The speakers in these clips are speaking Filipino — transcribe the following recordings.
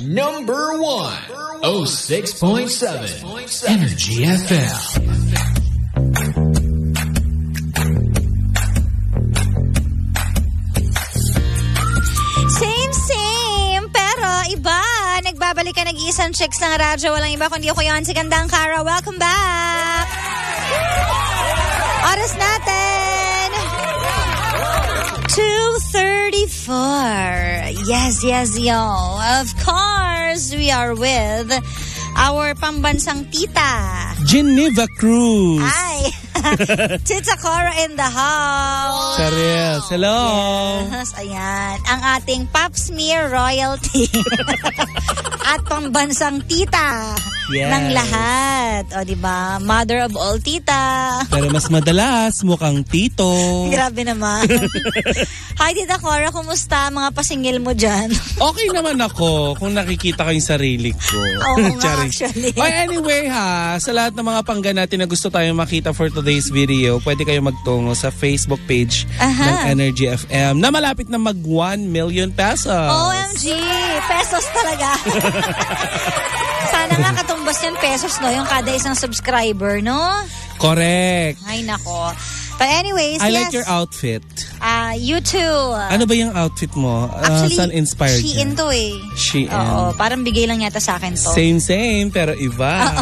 Number 1, 06.7 Energy FM. Same, pero iba. Nagbabalik ka nag-iisang chicks ng radyo. Walang iba kundi ako yun, si Gandang Cara. Welcome back! Oras natin 2:34. Yes, y'all. Of course, we are with our pambansang tita, Geneva Cruz. Hi! Tita Cora in the house. Charis, hello. Yes, ayan. Ang ating Pop Smear royalty. At pambansang tita ng lahat. O, diba? Mother of all tita. Pero mas madalas, mukhang tito. Grabe naman. Hi, Tita Cora. Kumusta mga pasingil mo dyan? Okay naman ako kung nakikita ko yung sarili ko. Oo nga, actually. Oh, anyway sa lahat ng mga pangga natin na gusto tayong makita for today's video, pwede kayo magtungo sa Facebook page ng Energy FM na malapit na mag 1 million pesos. OMG! Pesos talaga. Sana nga katumbas yan pesos, no? Yung kada isang subscriber, no? Correct. Ay, nako. But anyways, I like your outfit. You too. Ano ba yung outfit mo? Actually, saan inspired Shein to eh. Shein. Oo, parang bigay lang yata sa akin to. Same, pero iba.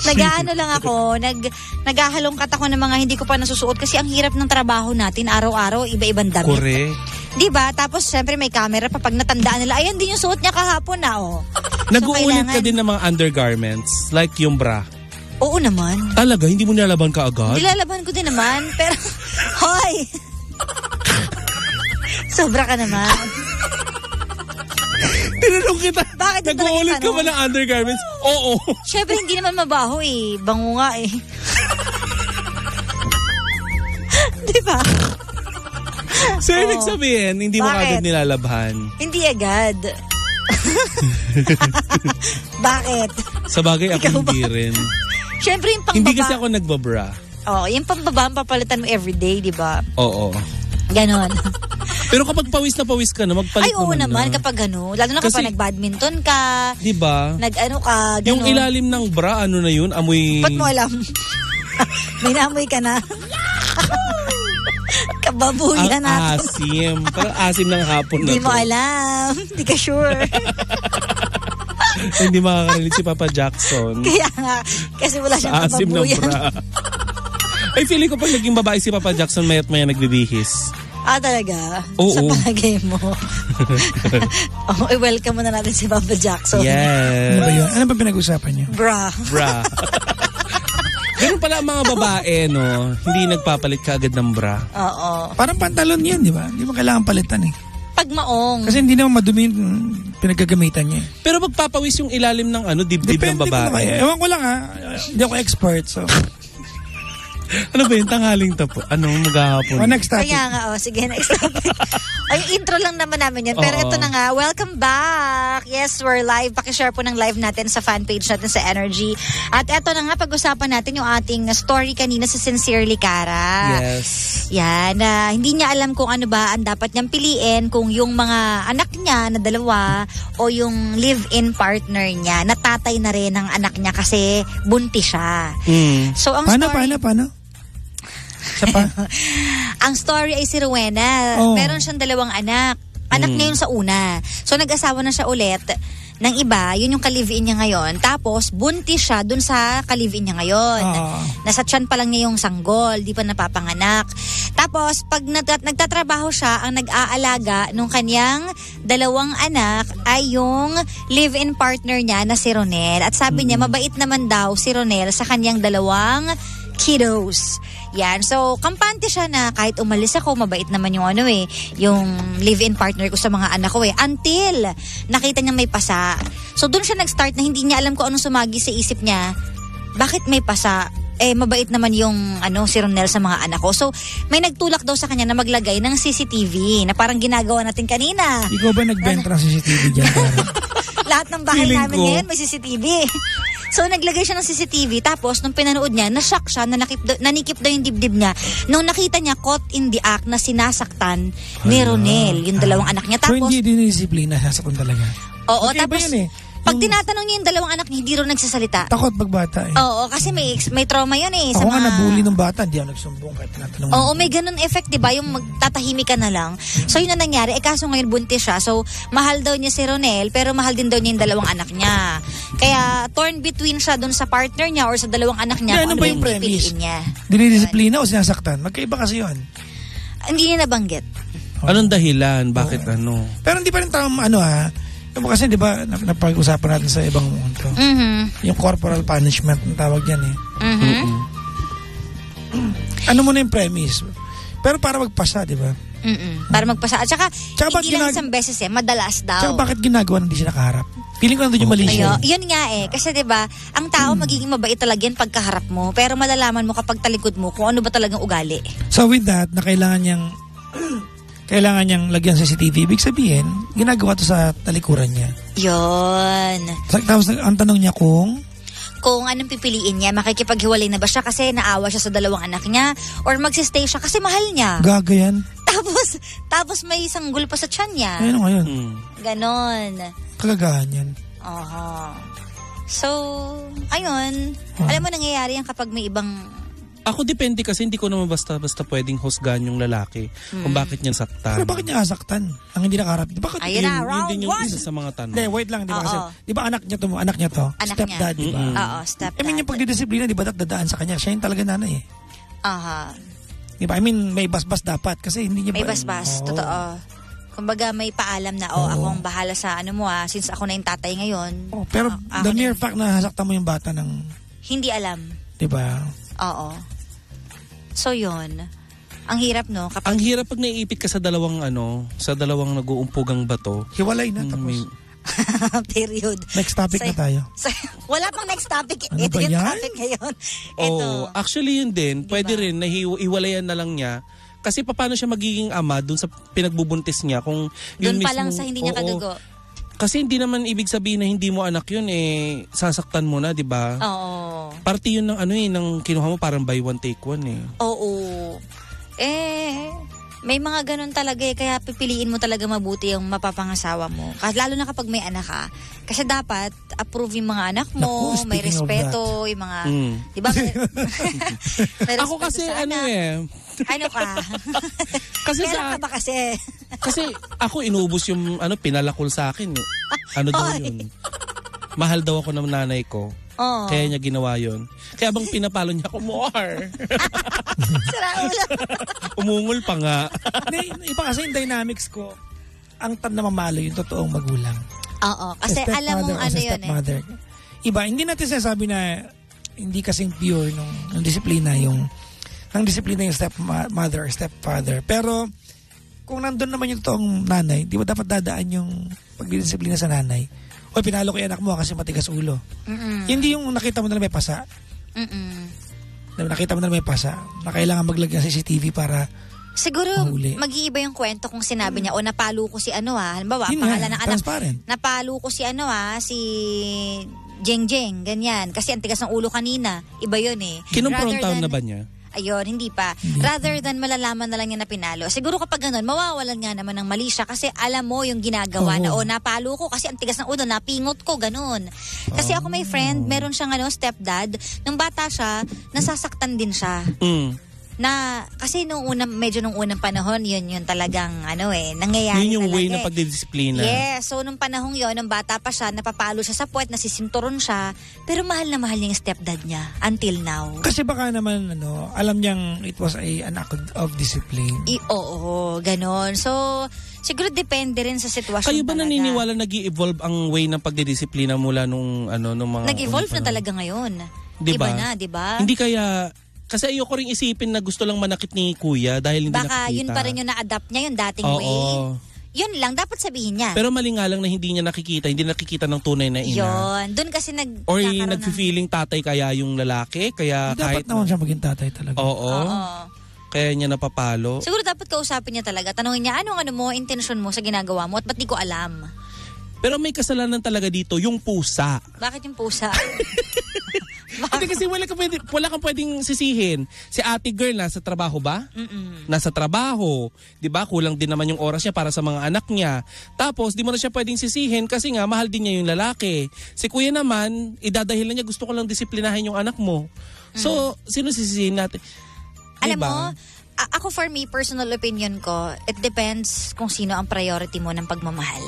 Nag-ano lang ako, naghahalongkat ako ng mga hindi ko pa nasusuot kasi ang hirap ng trabaho natin, araw-araw, iba-ibang damit. Correct. Diba? Tapos, syempre may camera pa. Pag natandaan nila, ayan din yung suot niya kahapon na, oh. Nag-uulit ka din ng mga undergarments, like yung bra. Oo naman. Talaga? Hindi mo nilalaban ka agad? Nilalaban ko din naman, pero, hoy! Sobra ka naman. Tinanong kita. Bakit nag-uulit ka ba ng undergarments? Oo. Syempre, hindi naman mabaho eh. Bango nga eh. Diba? So, ibig sabihin, hindi mo agad nilalabhan? Hindi agad. Bakit? Sa bagay, ako hindi rin. Syempre, yung pambaba. Hindi kasi ako nagbabra. Yung pambaba, ang papalitan mo everyday, di ba? Oo. Ganon. Pero kapag pawis na pawis ka na, magpalit naman. Ay, oo naman, kapag ano. Lalo na kapag nag-badminton ka. Di ba? Nag-ano ka, ganon. Yung ilalim ng bra, ano na yun? Amoy... Ba't mo alam? May naamoy ka na. Kababuyan natin. Asim. Parang asim ng hapon na to. Hindi mo alam. Hindi ka sure. Hindi makakarinig si Papa Jackson. Kaya nga, kasi wala siyang asim kababuyan. ng bra. Ay, feeling ko pag naging babae si Papa Jackson, mayat maya nagbibihis. Talaga? Oo. Sa palagay mo. I-welcome mo na natin si Papa Jackson. Yes. Ano ba yun? Ano ba pinag-usapan niyo? Bra. Ganun pala ang mga babae, no? Hindi nagpapalit ka agad ng bra. Oo. Parang pantalon yan, di ba? Hindi mo kailangan palitan eh. Pag maong. Kasi hindi naman madumi yung pinagagamitan niya. Pero magpapawis yung ilalim ng dibdib ng babae. Ewan ko lang hindi ako expert, so... Ano ba yung tanghaling tapo? Ano, maghahapon? Next topic. Kaya nga, sige, next topic. Ay, intro lang naman namin yan. Pero ito na nga, welcome back. Yes, we're live. Pakishare po ng live natin sa fan page natin sa Energy. At ito na nga, pag-usapan natin yung ating story kanina sa Sincerely Cara. Yes. Yan, hindi niya alam kung ano ba ang dapat niyang piliin, kung yung mga anak niya na dalawa o yung live-in partner niya, natatay na rin ng anak niya kasi buntis siya. So, ang Paano? Ang story ay si Rowena. Meron siyang 2 anak. Anak niya yun sa una. So, nag-asawa na siya ulit ng iba. Yun yung ka-live-in niya ngayon. Tapos, buntis siya dun sa ka-live-in niya ngayon. Nasa tiyan pa lang niya yung sanggol. Di pa napapanganak. Tapos, pag nagtatrabaho siya, ang nag-aalaga nung kanyang 2 anak ay yung live-in partner niya na si Ronel. At sabi niya, mabait naman daw si Ronel sa kanyang 2 kiddos. Yan. So, kampante siya na kahit umalis ako, mabait naman yung yung live-in partner ko sa mga anak ko Until nakita niya may pasa. So, doon siya nag-start na hindi niya alam kung anong sumagi sa isip niya. Bakit may pasa? Mabait naman yung si Ronel sa mga anak ko. So, may nagtulak daw sa kanya na maglagay ng CCTV na parang ginagawa natin kanina. Ikaw ba nagbenta ng CCTV dyan? Lahat ng bahay namin ngayon may CCTV. So, naglagay siya ng CCTV. Tapos, nung pinanood niya, na-shock siya, nanikip daw yung dibdib niya. Nung nakita niya, caught in the act na sinasaktan ni Ronel, yung dalawang anak niya. Tapos, so, hindi dinidisiplina, sasaktan talaga. Oo, okay, tapos, pag tinatanong niya yung dalawang anak niya, hindi rin nagsasalita. Takot magbata eh. Oo, kasi may trauma yun eh. Ako nga nabully ng bata, hindi ako nagsumbong kahit tinatanong. Oo, may ganun effect, diba? Yung magtatahimik ka na lang. So, yun na nangyari. Kaso ngayon buntis siya. So, mahal daw niya si Ronel, pero mahal din daw niya yung dalawang anak niya. Kaya, torn between siya dun sa partner niya or sa dalawang anak niya. Ano ba yung premise? Niya. Dinidisiplina o sinasaktan? Magkaiba kasi yun. Hindi niya nabanggit. Anong dahilan? Bakit ano? Pero hindi pa rin kasi di ba napag-usapan natin sa ibang mundo. Yung corporal punishment ang tawag yan eh. Ano mo na yung premise? Pero para magpasa, di ba? Para magpasa. At saka hindi lang isang beses madalas daw. Tsaka bakit ginagawa hindi siya nakaharap? Feeling ko nandun yung mali siya. Yun nga eh. Kasi di ba ang tao magiging mabait talaga yan pagkaharap mo. Pero malalaman mo kapag talikod mo kung ano ba talagang ugali. So with that, na kailangan niyang lagyan sa CCTV, ibig sabihin, ginagawa to sa talikuran niya. Yun. Tapos ang tanong niya kung anong pipiliin niya, makikipaghiwalay na ba siya kasi naawa siya sa dalawang anak niya or magsistay siya kasi mahal niya. Gaga yan. Tapos may sanggol pa sa tiyan niya. Ayun ngayon. Ganon. Kagagahan yan. So, ayun. Alam mo nangyayari yan kapag may ibang... Ako depende kasi hindi ko naman basta pwedeng husgahan yung lalaki kung bakit niya saktan. Pero bakit niya saktan? Ang hindi nakaharap. Bakit? Ayun na, round yun din yung one. isa sa mga tanong. Hindi, wait lang. Di ba kasi, di ba anak niya to? Anak stepdad, di ba? Oo, stepdad. I mean, yung pagdidisiplina, di ba dadaan sa kanya? Siya yung talaga nanay eh. Di ba? I mean, may basbas dapat kasi hindi niya may basbas, totoo. Kumbaga may paalam na, ako ang bahala sa ano mo since ako na yung tatay ngayon. Pero the mere fact na hasaktan mo yung bata ng... Hindi alam. Di ba? Oo. So yun. Ang hirap no? Ang hirap pag naiipit ka sa dalawang nag-uumpugang bato. Hiwalay na tapos. Period. Next topic na tayo. Wala pang next topic. Ano Ito ba yung yan? topic ngayon. Actually yun din. Diba? Pwede rin na iwalayan na lang niya. Kasi paano siya magiging ama dun sa pinagbubuntis niya kung yun doon pa mismo, lang sa hindi niya kadugo. Kasi hindi naman ibig sabihin na hindi mo anak yun sasaktan mo na, 'di ba? Oo. Parte yun ng ng kinuha mo parang buy one take one Oo. May mga ganun talaga kaya pipiliin mo talaga mabuti yung mapapangasawa mo. Lalo na kapag may anak ka. Kasi dapat approve yung mga anak mo, may respeto, yung mga, di ba? Ako kasi Ano ka? Kasi ka ba kasi? Kasi ako inubos yung pinalakol sa akin daw yun. Mahal daw ako ng nanay ko. Kaya niya ginawa yun. Kaya bang pinapalo niya ako more? Sira ulo. Umungol pa nga. Iba kasi yung dynamics ko, ang namamalo yung totoong magulang. Oo. Kasi alam mong ano yun Iba, hindi natin sinasabi na hindi kasing pure ng disiplina yung stepmother or stepfather. Pero kung nandun naman yung totoong nanay, di ba dapat dadaan yung pagdidisiplina sa nanay? O pinalo ko yung anak mo kasi matigas ulo. Hindi yung nakita mo na may pasa. Nakita mo na may pasa na kailangan maglagay ng CCTV para siguro mahuli. mag-iiba yung kwento kung sinabi niya napalo ko si halimbawa pangalan ng anak, napalo ko si si Jeng, ganyan kasi ang tigas ng ulo kanina, iba yun kinumprontahan na ba niya? Ayun, hindi pa. Rather than malalaman na lang niya na pinalo. Siguro kapag ganun, mawawalan nga naman ng mali siya kasi alam mo yung ginagawa na napalo ko kasi ang tigas ng ulo, napingot ko, ganun. Kasi ako may friend, meron siyang stepdad. Nung bata siya, nasasaktan din siya. Na kasi nung unang panahon yun talagang nangyayari yun yung talaga. Way ng pagdidisiplina. Yes, so nung panahong yun, nung bata pa siya, napapalo siya sa puwet, nasisinturon siya, pero mahal na mahal niya yung stepdad niya until now. Kasi baka naman alam niyang it was an act of discipline. Oo, ganon. So siguro depende rin sa sitwasyon. Kayo ba talaga. naniniwala nag-i-evolve ang way ng pagdidisiplina mula nung mga nag-evolve na talaga ngayon. Diba? Iba na, diba? Hindi kaya kasi ayoko rin isipin na gusto lang manakit ni kuya dahil hindi baka nakikita. Yun pa rin yung na-adapt niya, yung dating way. Yun lang, dapat sabihin niya. Pero mali nga lang na hindi nakikita ng tunay na ina. Yun, doon kasi or nag-feeling tatay kaya yung lalaki, kaya dapat naman siya maging tatay talaga. Oo. Kaya niya napapalo. Siguro dapat kausapin niya talaga. Tanungin niya, anong mo, intensyon mo sa ginagawa mo at ba't di ko alam? Pero may kasalanan talaga dito, yung pusa. Bakit yung pusa? Hindi kasi wala kang pwedeng sisihin. Si ate girl, nasa trabaho ba? Nasa trabaho. Diba? Kulang din naman yung oras niya para sa mga anak niya. Tapos, di mo na siya pwedeng sisihin kasi nga, mahal din niya yung lalaki. Si kuya naman, idadahilan niya, gusto ko lang disiplinahin yung anak mo. So, sino sisihin natin? Alam mo, ako for me, personal opinion ko, it depends kung sino ang priority mo ng pagmamahal.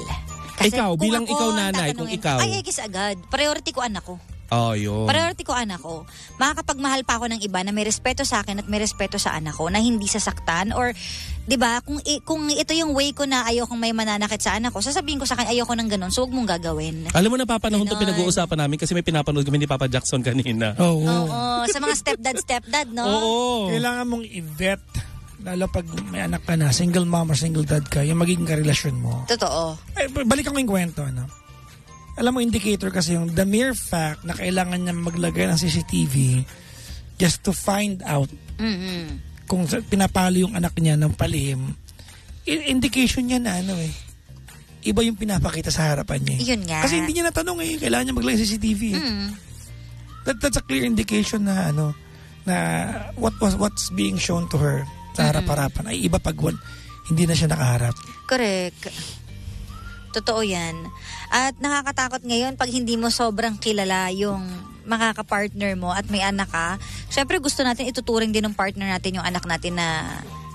Kasi ikaw, bilang ako, ikaw nanay, kung ikaw. Ay, kiss agad. Priority ko anak ko. Oh, yun. Priority ko anak ko. Makakapagmahal pa ako ng iba na may respeto sa akin at may respeto sa anak ko na hindi sasaktan or 'di ba kung ito yung way ko na ayokong may mananakit sa anak ko, sasabihin ko sa kanya ayoko ng ganun, so huwag mong gagawin. Alam mo na papanahon 'tong pinag-uusapan namin kasi may pinapanood kami ni Papa Jackson kanina. Oo, sa mga stepdad, no? Oo. Kailangan mong i-vet, lalo pag may anak ka na, single mom or single dad ka, yung magiging karelasyon mo. Totoo. Balik ako yung kwento, ano? Alam mo, indicator kasi yung the mere fact na kailangan niya maglagay ng CCTV just to find out kung pinapalo yung anak niya ng palihim, indication niya na iba yung pinapakita sa harapan niya. Yun nga. Kasi hindi niya natanong kailangan niya maglagay ng CCTV. That's a clear indication na na what's being shown to her sa harap-harapan ay iba pag hindi na siya nakaharap. Correct. Totoo yan. At nakakatakot ngayon pag hindi mo sobrang kilala yung makaka-partner mo at may anak ka. Syempre gusto natin ituturing din ng partner natin yung anak natin na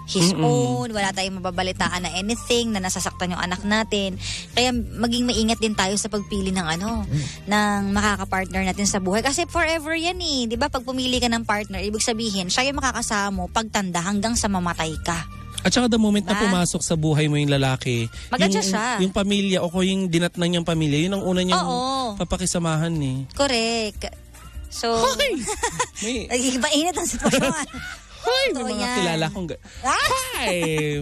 his own. Wala tayong mababalitaan na anything na nasasaktan yung anak natin. Kaya maging maingat din tayo sa pagpili ng ng makaka-partner natin sa buhay. Kasi forever yan eh. Diba? Pag pumili ka ng partner, ibig sabihin, siya yung makakasama mo pagtanda hanggang sa mamatay ka. At saka the moment na pumasok sa buhay mo yung lalaki, yung pamilya o yung dinatnan niyang pamilya, yun ang una niyang papakisamahan eh. Correct. So, mainit ang sitwasyon. Hoy, may mga kilala kong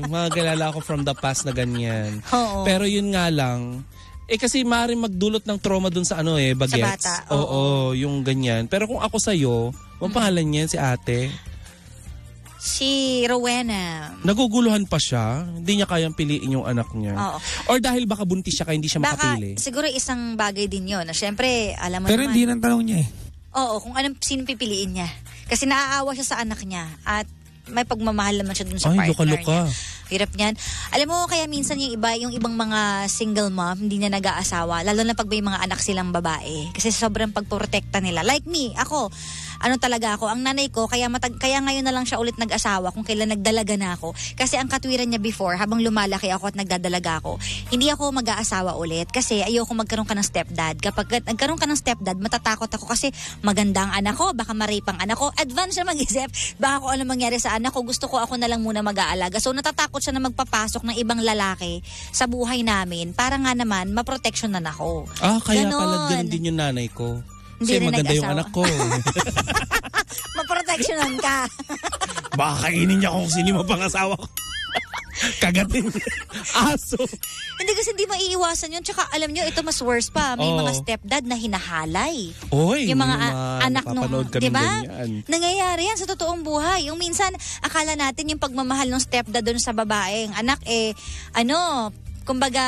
mga kilala ko from the past na ganyan. Pero yun nga lang, kasi maaaring magdulot ng trauma dun sa bagets. Sa bata. Oo, yung ganyan. Pero kung ako sa'yo, ang pangalan niya si ate? Si Rowena. Naguguluhan pa siya? Hindi niya kayang piliin yung anak niya? Oo. Or dahil baka buntis siya kaya hindi siya makapili? Siguro isang bagay din yun. Siyempre, alam mo pero naman. Pero hindi nang tanong niya eh. Oo, kung sino pipiliin niya. Kasi naaawa siya sa anak niya at may pagmamahal naman siya dun sa partner niya. Hirap niyan. Alam mo, kaya minsan yung ibang mga single mom, hindi na nag-aasawa. Lalo na pag may mga anak silang babae. Kasi sobrang pagprotekta nila. Like me, ako, talaga ako, ang nanay ko, kaya ngayon na lang siya ulit nag-asawa kung kailan nagdalaga na ako. Kasi ang katwiran niya before, habang lumalaki ako at nagdadalaga ako, hindi ako mag-aasawa ulit. Kasi ayoko magkaroon ka ng stepdad. Kapag nagkaroon ka ng stepdad, matatakot ako kasi maganda ang anak ko, baka ma-rape ang anak ko. Advance siya mag-isip, baka kung ano mangyari sa anak ko, gusto ko ako na lang muna mag-aalaga. So natatakot siya na magpapasok ng ibang lalaki sa buhay namin para nga naman maproteksyonan ako. Kaya pala ganun din yung nanay ko. Hindi kasi maganda yung anak ko. Maproteksyonan ka. Baka kainin niya kung sino mo pang asawa ko. Kagatin. Aso. Hindi kasi hindi maiiwasan yun. Tsaka alam nyo, ito mas worse pa. May mga stepdad na hinahalay. Yung mga anak nung, di ba? Nangyayari yan sa totoong buhay. Yung minsan, akala natin yung pagmamahal ng stepdad doon sa babaeng anak, kumbaga,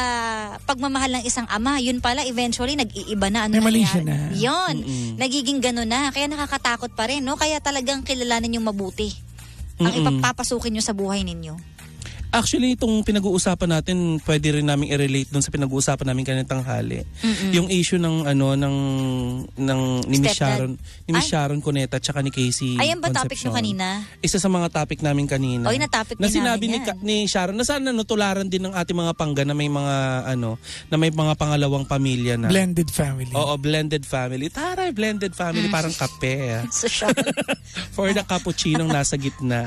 pagmamahal ng isang ama, yun pala, eventually, nag-iiba na. May mali siya na. Yun. Nagiging gano'n na. Kaya nakakatakot pa rin, no? Kaya talagang kilalanin yung mabuti ang ipapapasukin nyo sa buhay ninyo. Actually, itong pinag-uusapan natin, pwede rin namin i-relate dun sa pinag-uusapan namin kanina tanghali. Yung issue ng ni Miss Sharon Cuneta at saka ni Casey Ayan ba topic nyo kanina? Isa sa mga topic namin kanina. Na-topic na sinabi ni Sharon na sana tularan din ng ating mga pangga na may mga na may mga pangalawang pamilya na. Blended family. Oo, blended family. Taray, blended family, parang kape. For the cappuccino nasa gitna.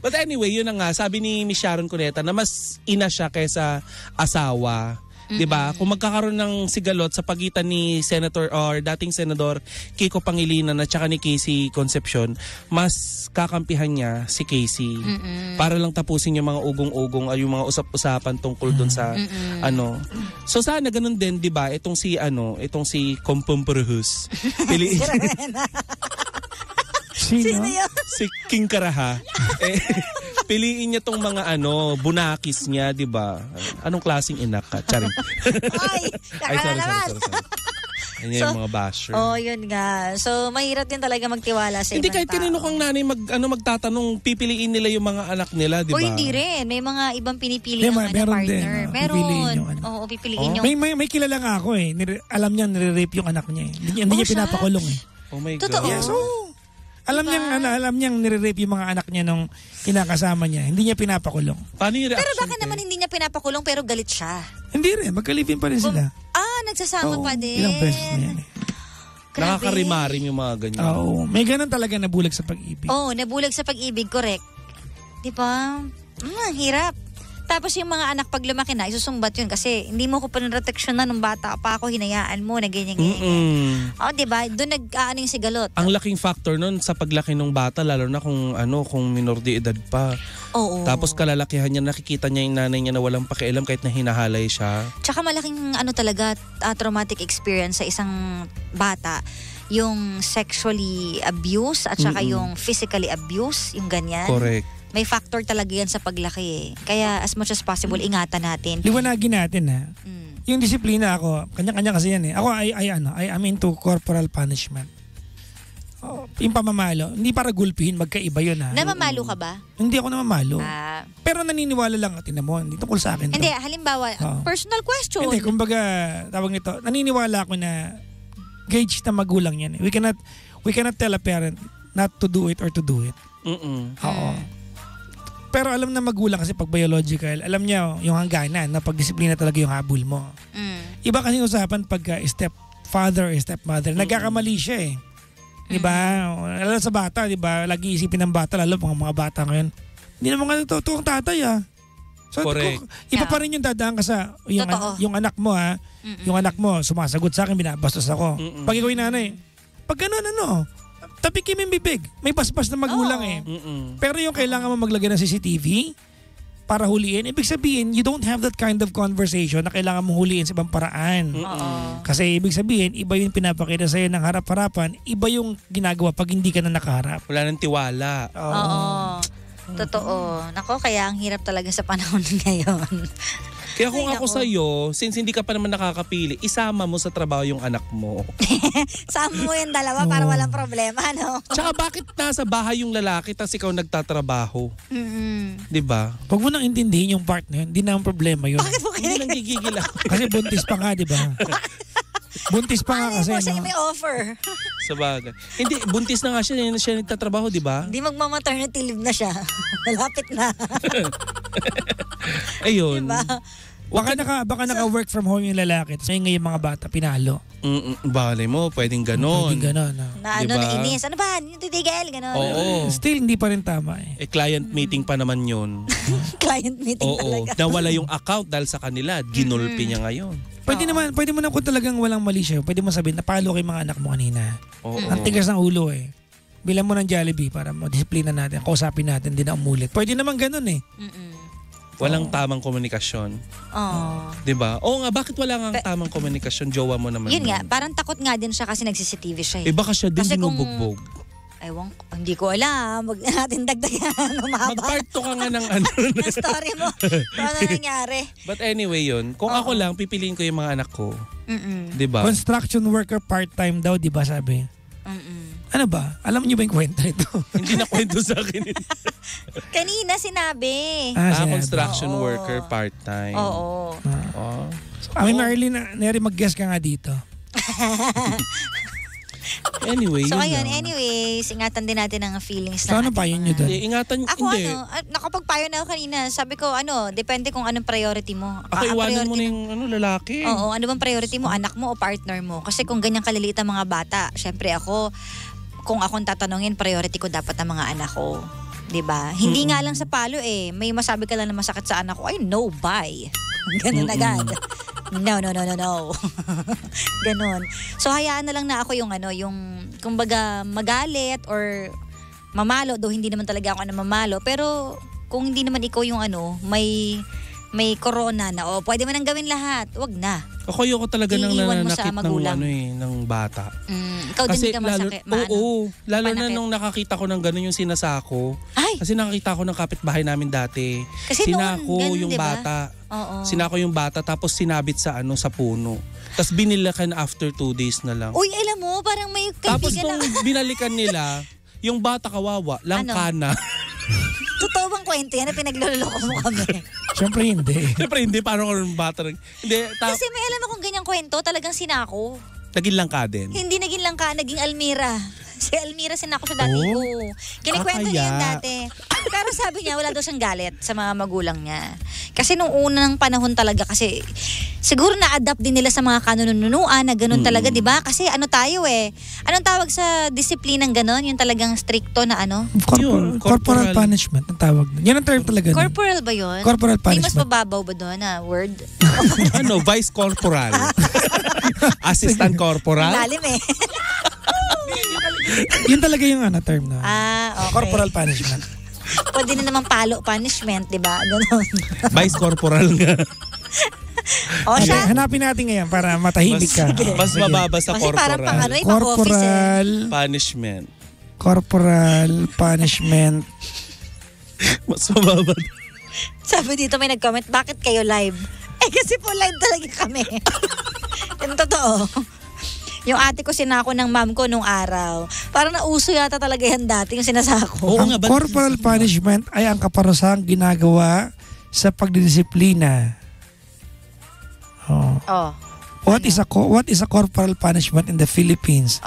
But anyway, yun na nga. Sabi ni Miss Sharon Cuneta na mas ina siya kaysa asawa. 'Di ba? Kung magkakaroon ng sigalot sa pagitan ni Senator or dating Senador Kiko Pangilinan at saka ni Casey Concepcion, mas kakampihan niya si Casey. Para lang tapusin yung mga ugong-ugong ay yung mga usap-usapan tungkol doon sa So sana ganun din, 'di ba? Itong si Compumpuruhus. Piliin. Sino? Si King Karaha. Piliin niya tong mga bunakis niya, di ba? Anong klaseng inak ka? Charing. Ay, sorry. Yan yung mga basher. Yun nga. So, mahirap din talaga magtiwala sa Hindi ibang kahit kanino kang nanay magtatanong, pipiliin nila yung mga anak nila, di ba? Hindi rin. May mga ibang pinipili ng partner. Din, meron. Pipiliin yung pipiliin yung... May kilala nga ako eh. Alam niya nire-rape yung anak niya eh. Hindi niya pinapakulong eh. Oh my God. Totoo. Yeah, so, alam niyang nire-rape yung mga anak niya nung kinakasama niya. Hindi niya pinapakulong. Paano yung reaction? Pero bakit naman hindi niya pinapakulong pero galit siya? Hindi rin. Magka-live-in pa rin sila. Nagsasama pa din. Ilang beses na yan eh. Nakakarimarim yung mga ganyan. Oo. May ganun talaga nabulag sa pag-ibig. Nabulag sa pag-ibig. Correct. Di ba? Hirap. Tapos yung mga anak pag lumaki na, isusumbat yun kasi hindi mo ko panroteksyonan nung bata pa ako, hinayaan mo na ganyan-ganyan. Diba? Doon nag-aano yung sigalot. Ang laking factor nun sa paglaki ng bata, lalo na kung minor de edad pa. Oo. Tapos kalalakihan niya, nakikita niya yung nanay niya na walang pakialam kahit na hinahalay siya. Tsaka malaking talaga traumatic experience sa isang bata. Yung sexually abuse at saka yung physically abuse, yung ganyan. Correct. May factor talaga yan sa paglaki eh. Kaya as much as possible, ingatan natin. Liwanagin natin ha. Yung disiplina ako, kanya-kanya kasi yan eh. Ako I am into corporal punishment. Yung pamamalo, hindi para gulpihin, magkaiba yun ha. Namamalo ka ba? Hindi ako namamalo. Pero naniniwala lang, tinan mo, hindi tungkol sa akin to. Hindi, halimbawa, personal question. Hindi, kumbaga, tawag nito, naniniwala ako na gauge na magulang yan eh. We cannot tell a parent not to do it or to do it. Oo. Pero alam na magulang kasi pag biological, alam niya yung hangganan na pagdisiplina talaga yung habol mo. Iba kasi usapan pagka stepfather or stepmother, nagkakamali siya eh. Diba? Lalo sa bata, diba? Lagi isipin ng bata, lalo mga bata ngayon. Hindi naman nga totoo ang tatay So, iba pa rin yung dadaan ka sa yung anak mo Yung anak mo, sumasagot sa akin, binabastos ako. Pag ikaw yung nanay, pag ganun tapikin mo yung bibig. May basbas na magulang eh. Pero yung kailangan mo maglagay ng CCTV para huliin, ibig sabihin, you don't have that kind of conversation na kailangan mong huliin sa ibang paraan. Kasi ibig sabihin, iba yung pinapakita sa'yo ng harap-harapan, iba yung ginagawa pag hindi ka na nakaharap. Wala nang tiwala. Totoo. Nako, kaya ang hirap talaga sa panahon ngayon. Kaya kung ako sa'yo, since hindi ka pa naman nakakapili, isama mo sa trabaho yung anak mo. Sama mo yung dalawa para walang problema, no? Tsaka bakit nasa bahay yung lalaki tas ikaw nagtatrabaho? Diba? Huwag mo nang intindihin yung part na yun. Hindi na ang problema yun. Bakit mo Hindi nang gigigil ako. Kasi buntis pa nga, diba? Buntis pa nga kasi. Siya may offer. Sabagay. Hindi, buntis na nga siya nagtatrabaho, diba? Hindi magma-maternity leave na siya. Malapit na. Ayun. Diba? Baka naka-work from home yung lalaki. Tapos ngayon mga bata, pinalo. Balay mo, pwedeng ganon. Pwedeng ganon. Nainis. Ano ba? Titigil, ganon. Oo. Still, hindi pa rin tama eh. Client meeting pa naman yun. Client meeting talaga. Nawala yung account dahil sa kanila. Ginulpi niya ngayon. Pwede mo na kung talagang walang mali siya. Pwede mo sabihin, napalo kay mga anak mo kanina. Ang tigas ng ulo eh. Bilang mo ng Jollibee para mo-disiplina natin. Kausapin natin, hindi na umulit. Pwede naman ganun eh. Walang tamang komunikasyon. Diba? Oo nga, bakit wala nga tamang komunikasyon? Jowa mo naman. Yun nga, parang takot nga din siya kasi nagsi-CCTV siya eh. Baka siya din binubugbog. Ewan ko, hindi ko alam. Huwag natin dagdagan. Mag-part 2 ka nga ng ng story mo. Ano nangyari? But anyway yun, kung ako lang, pipiliin ko yung mga anak ko. Diba? Construction worker part-time daw, diba sabi? Ano ba? Alam niyo ba yung kwento ito? Hindi na kwento sa akin. Kanina sinabi. Construction worker part-time. Oo. May Marlene, nari mag-guess ka nga dito. Anyway, so ayun, anyways, ingatan din natin ang feelings so, ano pa yun nyo doon? Ingatan, ako hindi. nakapagpayo na ako kanina. Sabi ko, depende kung anong priority mo. Ako iwanan mo na yung lalaki. Oo, ano bang priority mo? Anak mo o partner mo? Kasi kung ganyan kaliliit ang mga bata, syempre kung akong tatanungin, priority ko dapat ang mga anak ko. 'Di ba? Hindi nga lang sa palo eh. May masabi ka lang na masakit sa anak ko. Ay, no, bye. Ganun agad. No. Ganun. So, hayaan na lang na ako yung kumbaga magalit or mamalo. Though hindi naman talaga ako mamalo. Pero kung hindi naman ikaw yung may corona na, pwede mo nang gawin lahat. Wag na. Ako ayoko talaga nang Iiwan mo sa nananakit ng magulang. ng bata. Ikaw din ka masakit. Lalo na Panakit. nung nakakita ko ng gano'n yung sinasako. Ay! Kasi nakakita ko ng kapitbahay namin dati. Kasi sinako noon, ganun, yung diba? bata. Oo. Sinako yung bata tapos sinabit sa sa puno. Tapos binilakan after 2 days na lang. Uy, alam mo, parang may Tapos kaibigan nung binalikan nila, yung bata kawawa, langka na. Totoo bang kwento yan na pinagloloko mo kami? Siyempre hindi. Siyempre hindi, parang yung bata. Hindi, Kasi may alam akong ganyang kwento, talagang sinako. naging langka din. Hindi naging langka, naging Almira. Si Almira sinako sa dati ko. Kinikwento niya yan dati. Pero sabi niya, wala daw siyang galit sa mga magulang niya. Kasi nung unang panahon talaga, kasi siguro na-adapt din nila sa mga kanununuan na ganun talaga, di ba? Kasi ano tayo anong tawag sa disiplinang ganun? Yung talagang stricto na ano? Corporal punishment ang tawag. Yan ang term talaga. Corporal ba yun? Corporal May mas punishment. mababaw ba doon na word? Vice corporal. Assistant corporal. Lalim Yun talaga yung term na. okay. Corporal punishment. Pwede na naman palo punishment, di ba? Ganun. Vice corporal nga. Okay, siya. hanapin natin ngayon para matahimik ka. Mas mababa sa Kasi parang pang corporal. pang office Corporal Punishment. Corporal punishment. Mas mababa. Sabi dito may nag-comment, bakit kayo live? Kasi po live talaga kami. Yung totoo. Yung ate ko sinako ng mom ko nung araw. Parang nauso yata talaga yan dati yung sinasako. Oo nga, Ang corporal punishment ay ang kaparusahang ginagawa sa pagdidisiplina. What is a corporal punishment in the Philippines?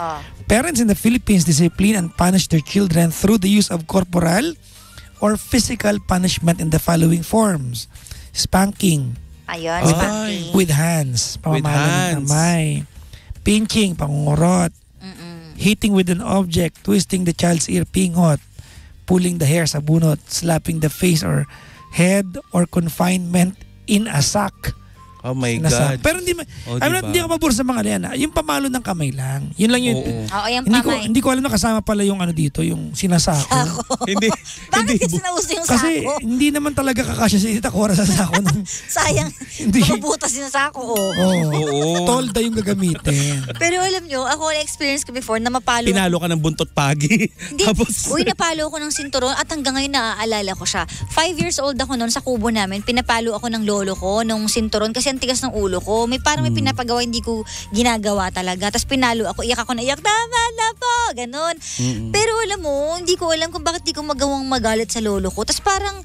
Parents in the Philippines discipline and punish their children through the use of corporal or physical punishment in the following forms: spanking, Ayun, Ay. spanking. with hands, pamamala ng hands. kamay, pinching, pangungurot, hitting with an object, twisting the child's ear, pingot, pulling the hair sa bunot, slapping the face or head, or confinement in a sack. Oh my Nasa. God. Pero hindi Diba? hindi ako pabor sa mga yan. Yung pamalo ng kamay lang. Yun lang yun. Oo, yung Hindi ko alam na kasama pala yung dito, yung sinasako. Hindi. Bakit kasi nauso yung Kasi sako? hindi naman talaga kakasya si Tita Cora sa sako. Sayang, Hindi. mabubutas yung sako. Oo. Tolda yung gagamitin. Pero alam nyo, ako na-experience ko before na mapalo. Pinalo ka ng buntot pagi. Hindi. Uy, napalo ako ng sinturon at hanggang ngayon naaalala ko siya. 5 years old ako noon sa kubo namin. Pinapalo ako ng lolo ko nung sinturon kasi ang tigas ng ulo ko. May parang may pinapagawa, hindi ko ginagawa talaga. Tapos pinalo ako, iyak ako na iyak, tama na po, ganun. Pero alam mo, hindi ko alam kung bakit di ko magawang magalit sa lolo ko. Tapos parang,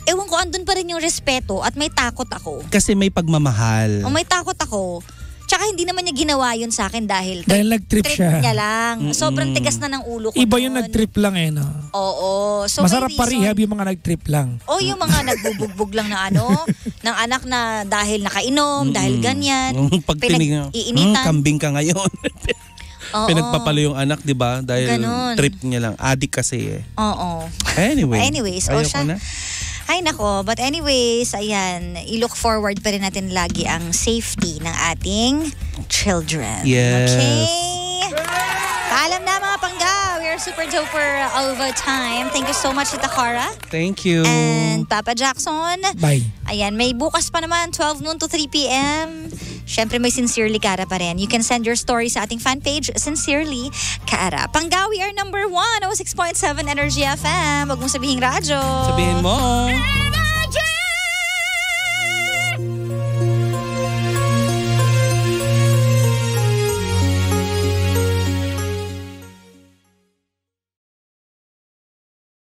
ewan ko, andun pa rin yung respeto at may takot ako. Kasi may pagmamahal. O may takot ako. Tsaka hindi naman niya ginawa yun sa akin dahil Nag-trip siya. niya lang. Sobrang tigas na ng ulo ko. Iba yung nun. nag-trip lang no? Oo. So Masarap may pa reason. rehab yung mga nag-trip lang. O yung mga nagbubugbog lang na ng anak na dahil nakainom, dahil ganyan. Pag tinignan, pinag-iinitan. kambing ka ngayon. Oo. Pinagpapalo yung anak, di ba? Dahil Ganon. trip niya lang. Adik kasi Oo. Anyways, o ayoko siya. na. Ay nako, but anyways, ayan, i-look forward pa rin natin lagi ang safety ng ating children. Yes. Okay? Paalam na mga pangga. We are super duper over time. Thank you so much, Tita Cora. Thank you. And Papa Jackson. Bye. Ayan, may bukas pa naman, 12 noon to 3 p.m. Siyempre may Sincerely Kara pa rin. You can send your story sa ating fan page, Sincerely Kara. Panggawi are number 1, 106.7 Energy FM. Wag mong sabihing radyo. Sabihin mo.